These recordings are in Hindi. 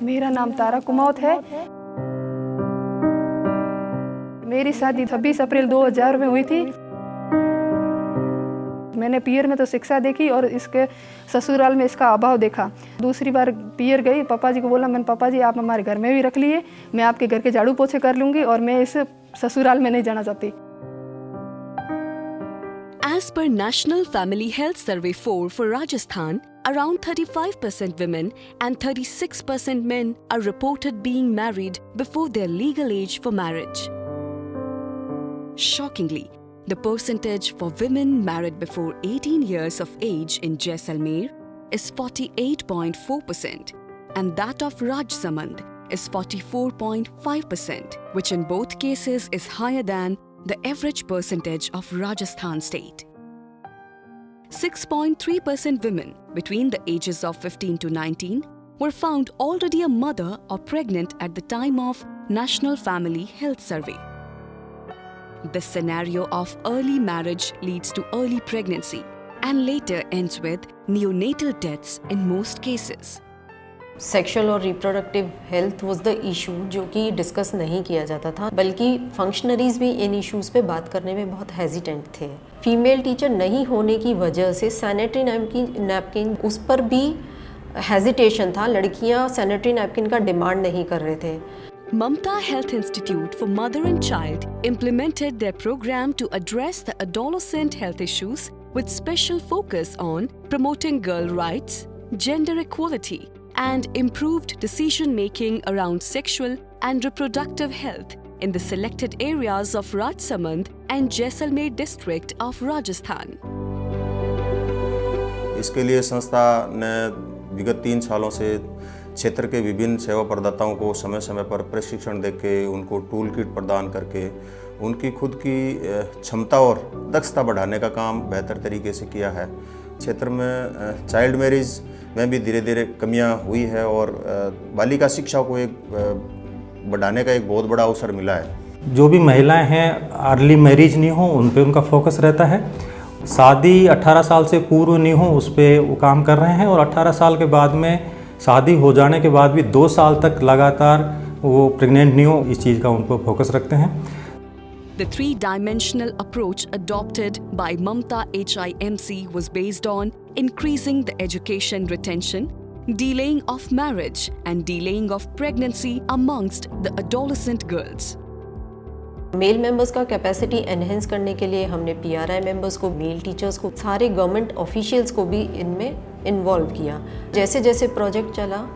मेरा नाम तारा कुमावत है। मेरी शादी 26 अप्रैल 2000 में हुई थी। मैंने पियर में तो शिक्षा देखी और इसके ससुराल में इसका अभाव देखा। दूसरी बार पियर गई, पापा जी को बोला, मैंने पापा जी आप हमारे घर में भी रख लिए, मैं आपके घर के झाड़ू पोछे कर लूँगी और मैं इस ससुराल में नहीं जाना चाहती। As per National Family Health Survey 4 for Rajasthan, around 35% women and 36% men are reported being married before their legal age for marriage. Shockingly, the percentage for women married before 18 years of age in Jaisalmer is 48.4% and that of Rajsamand is 44.5%, which in both cases is higher than the average percentage of Rajasthan state. 6.3% women between the ages of 15 to 19 were found already a mother or pregnant at the time of National Family Health Survey. This scenario of early marriage leads to early pregnancy and later ends with neonatal deaths in most cases. Sexual और reproductive health was the issue जो कि डिस्कस नहीं किया जाता था, बल्कि फंक्शनरीज भी इन इश्यूज़ पे बात करने में बहुत हेजिटेंट थे। फीमेल टीचर नहीं होने की वजह से सैनिटरी नैपकिन उस पर भी हेजिटेशन था। लड़कियां सैनिटरी नैपकिन का डिमांड नहीं कर रहे थे। Mamta Health Institute for Mother and Child implemented their program to address the adolescent health issues with special focus on promoting girl rights, gender equality, and improved decision-making around sexual and reproductive health in the selected areas of Rajsamand and Jaisalmer district of Rajasthan. इसके लिए संस्था ने विगत 3 सालों से क्षेत्र के विभिन्न सेवा प्रदाताओं को समय समय पर प्रशिक्षण देके उनको टूल किट प्रदान करके उनकी खुद की क्षमता और दक्षता बढ़ाने का काम बेहतर तरीके से किया है। क्षेत्र में चाइल्ड मैरिज में भी धीरे धीरे कमियां हुई है और बालिका शिक्षा को एक बढ़ाने का एक बहुत बड़ा अवसर मिला है। जो भी महिलाएं हैं अर्ली मैरिज नहीं हो उन पे उनका फोकस रहता है। शादी 18 साल से पूर्व नहीं हो उस पर वो काम कर रहे हैं और 18 साल के बाद में शादी हो जाने के बाद भी 2 साल तक लगातार वो प्रेग्नेंट नहीं हो, इस चीज़ का उन पर फोकस रखते हैं। The three-dimensional approach adopted by Mamta HIMC was based on increasing the education retention, delaying of marriage and delaying of pregnancy amongst the adolescent girls. Male members का कैपेसिटी एनहेंस करने के लिए हमने PRI मेंबर्स को, मेल टीचर्स को, सारे गवर्नमेंट ऑफिशियल्स को भी इनमें इन्वॉल्व किया। जैसे जैसे प्रोजेक्ट चला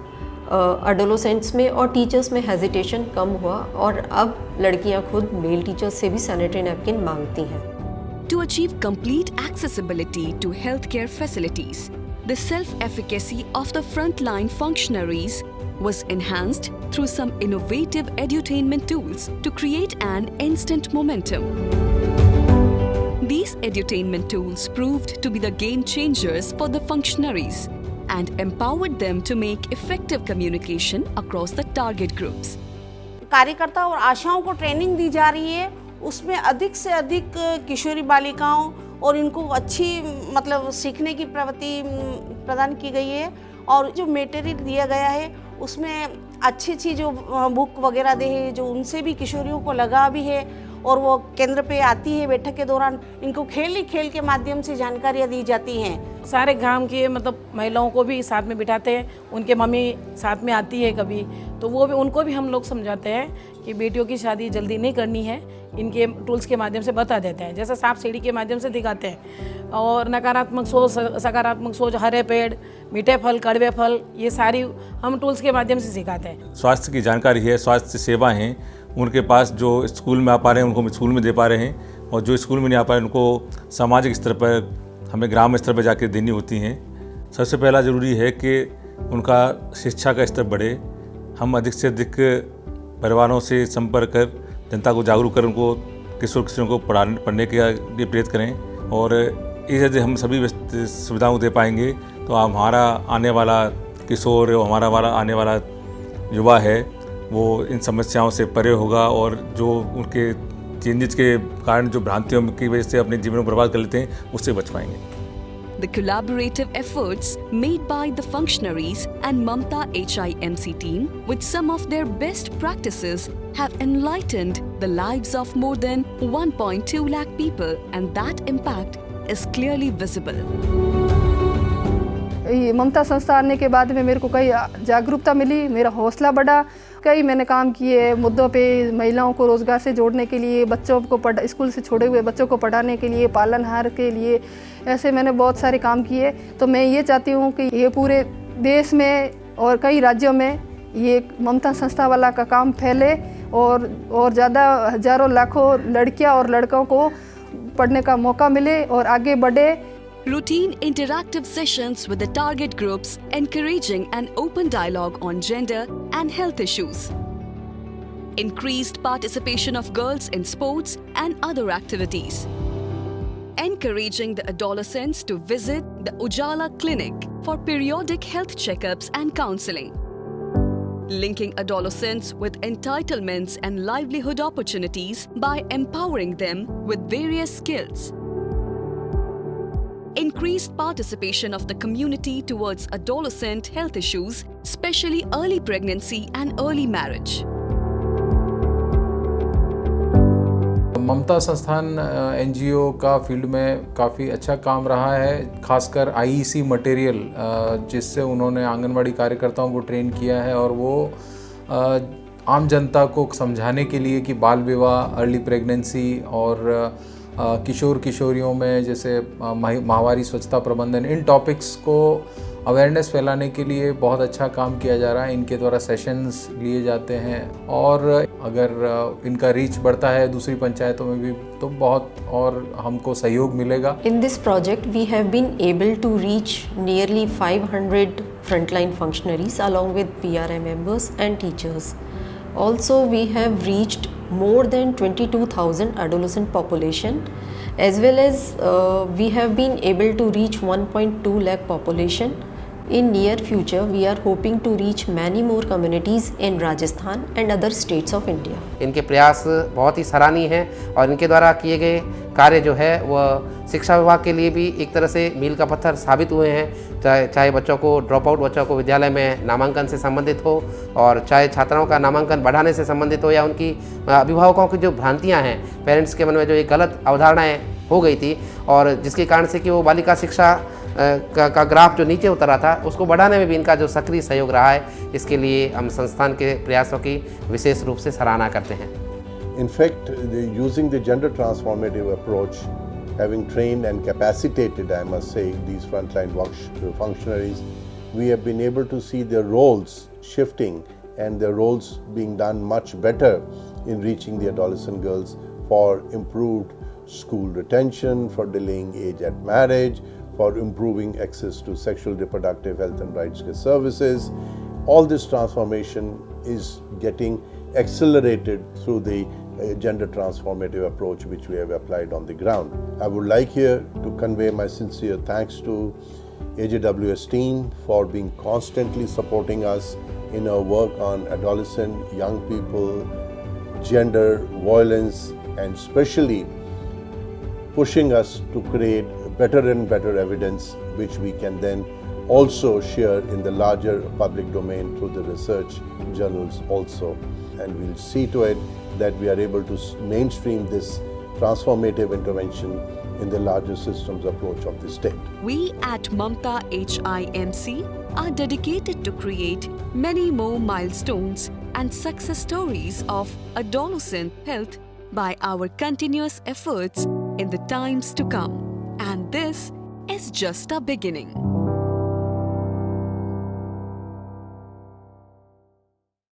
एडोलेसेंट्स में और टीचर्स में हेजिटेशन कम हुआ और अब लड़कियां खुद मेल टीचर्स से भी सैनिटरी नैपकिन मांगती हैं। To achieve complete accessibility to healthcare facilities, the self-efficacy of the frontline functionaries was enhanced through some innovative edutainment tools to create an instant momentum. These edutainment tools proved to be the game changers for the functionaries and empowered them to make effective communication across the target groups. कार्यकर्ता और आशाओं को ट्रेनिंग दी जा रही है, उसमें अधिक से अधिक किशोरी बालिकाओं और इनको अच्छी मतलब सीखने की प्रवृत्ति प्रदान की गई है और जो मटेरियल दिया गया है उसमें अच्छी जो बुक वगैरह दे है जो उनसे भी किशोरियों को लगा भी है और वो केंद्र पे आती है। बैठक के दौरान इनको खेल के माध्यम से जानकारियाँ दी जाती हैं। सारे गांव के मतलब महिलाओं को भी साथ में बिठाते हैं, उनके मम्मी साथ में आती है कभी तो वो भी उनको भी हम लोग समझाते हैं कि बेटियों की शादी जल्दी नहीं करनी है। इनके टूल्स के माध्यम से बता देते हैं, जैसे सांप सीढ़ी के माध्यम से दिखाते हैं और नकारात्मक सोच, सकारात्मक सोच, हरे पेड़, मीठे फल, कड़वे फल, ये सारी हम टूल्स के माध्यम से सिखाते हैं। स्वास्थ्य की जानकारी है, स्वास्थ्य सेवा हैं, उनके पास जो स्कूल में आ पा रहे हैं उनको स्कूल में दे पा रहे हैं और जो स्कूल में नहीं आ पा रहे हैं उनको सामाजिक स्तर पर हमें ग्राम स्तर पर जाकर देनी होती हैं। सबसे पहला ज़रूरी है कि उनका शिक्षा का स्तर बढ़े। हम अधिक से अधिक परिवारों से संपर्क कर जनता को जागरूक कर उनको किशोरियों को पढ़ने के लिए प्रेरित करें और यदि हम सभी सुविधाओं दे पाएंगे तो हमारा आने वाला किशोर और हमारा आने वाला युवा है वो इन समस्याओं से परे होगा और जो उनके चेंजेस के कारण जो भ्रांतियों की वजह से अपने जीवन को बर्बाद कर लेते हैं उससे बच पाएंगे। The collaborative efforts made by the functionaries and Mamta HIMC team with some of their best practices have enlightened the lives of more than 1.2 lakh people, and that impact is clearly visible. ये ममता संस्था आने के बाद में मेरे को कई जागरूकता मिली, मेरा हौसला बढ़ा। कई मैंने काम किए मुद्दों पे, महिलाओं को रोज़गार से जोड़ने के लिए, बच्चों को स्कूल से छोड़े हुए बच्चों को पढ़ाने के लिए, पालनहार के लिए, ऐसे मैंने बहुत सारे काम किए। तो मैं ये चाहती हूँ कि ये पूरे देश में और कई राज्यों में ये ममता संस्था वाला का काम फैले और ज़्यादा हज़ारों लाखों लड़कियाँ और लड़कों को पढ़ने का मौका मिले और आगे बढ़े। Routine interactive sessions with the target groups encouraging an open dialogue on gender and health issues. Increased participation of girls in sports and other activities. Encouraging the adolescents to visit the Ujala Clinic for periodic health checkups and counseling. Linking adolescents with entitlements and livelihood opportunities by empowering them with various skills. Increased participation of the community towards adolescent health issues, especially early pregnancy and early marriage. ममता संस्थान एनजीओ का फील्ड में काफ़ी अच्छा काम रहा है, खासकर आईईसी मटेरियल जिससे उन्होंने आंगनवाड़ी कार्यकर्ताओं को ट्रेन किया है और वो आम जनता को समझाने के लिए कि बाल विवाह, अर्ली प्रेगनेंसी और किशोर किशोरियों में जैसे माहवारी स्वच्छता प्रबंधन, इन टॉपिक्स को अवेयरनेस फैलाने के लिए बहुत अच्छा काम किया जा रहा है। इनके द्वारा सेशंस लिए जाते हैं और अगर इनका रीच बढ़ता है दूसरी पंचायतों में भी तो बहुत और हमको सहयोग मिलेगा। In this project we have been able to reach nearly 500 frontline functionaries along with PRI members and teachers. Also we have reached more than 22,000 adolescent population, as well as we have been able to reach 1.2 lakh population. In near future we are hoping to reach many more communities in Rajasthan and other states of India. इनके प्रयास बहुत ही सराहनीय हैं और इनके द्वारा किए गए कार्य जो है वह शिक्षा विभाग के लिए भी एक तरह से मील का पत्थर साबित हुए हैं। चाहे बच्चों को ड्रॉप आउट बच्चों को विद्यालय में नामांकन से संबंधित हो और चाहे छात्राओं का नामांकन बढ़ाने से संबंधित हो या उनकी अभिभावकों की जो भ्रांतियां हैं, पेरेंट्स के मन में जो एक गलत अवधारणाएं हो गई थी और जिसके कारण से कि वो बालिका शिक्षा का ग्राफ जो नीचे उतरा था उसको बढ़ाने में भी इनका जो सक्रिय सहयोग रहा है, इसके लिए हम संस्थान के प्रयासों की विशेष रूप से सराहना करते हैं। In fact, using the gender transformative approach, having trained and capacitated, I must say, these frontline functionaries, we have been able to see their roles shifting and their roles being done much better in reaching the adolescent girls for improved school retention, for delaying age at marriage, for improving access to sexual reproductive health and rights care services. All this transformation is getting accelerated through the gender transformative approach which we have applied on the ground. I would like here to convey my sincere thanks to AJWS team for being constantly supporting us in our work on adolescent, young people, gender, violence, and especially pushing us to create better and better evidence which we can then also share in the larger public domain through the research journals also. And we'll see to it that we are able to mainstream this transformative intervention in the larger systems approach of the state. We at Mamta HIMC are dedicated to create many more milestones and success stories of adolescent health by our continuous efforts in the times to come. And this is just a beginning.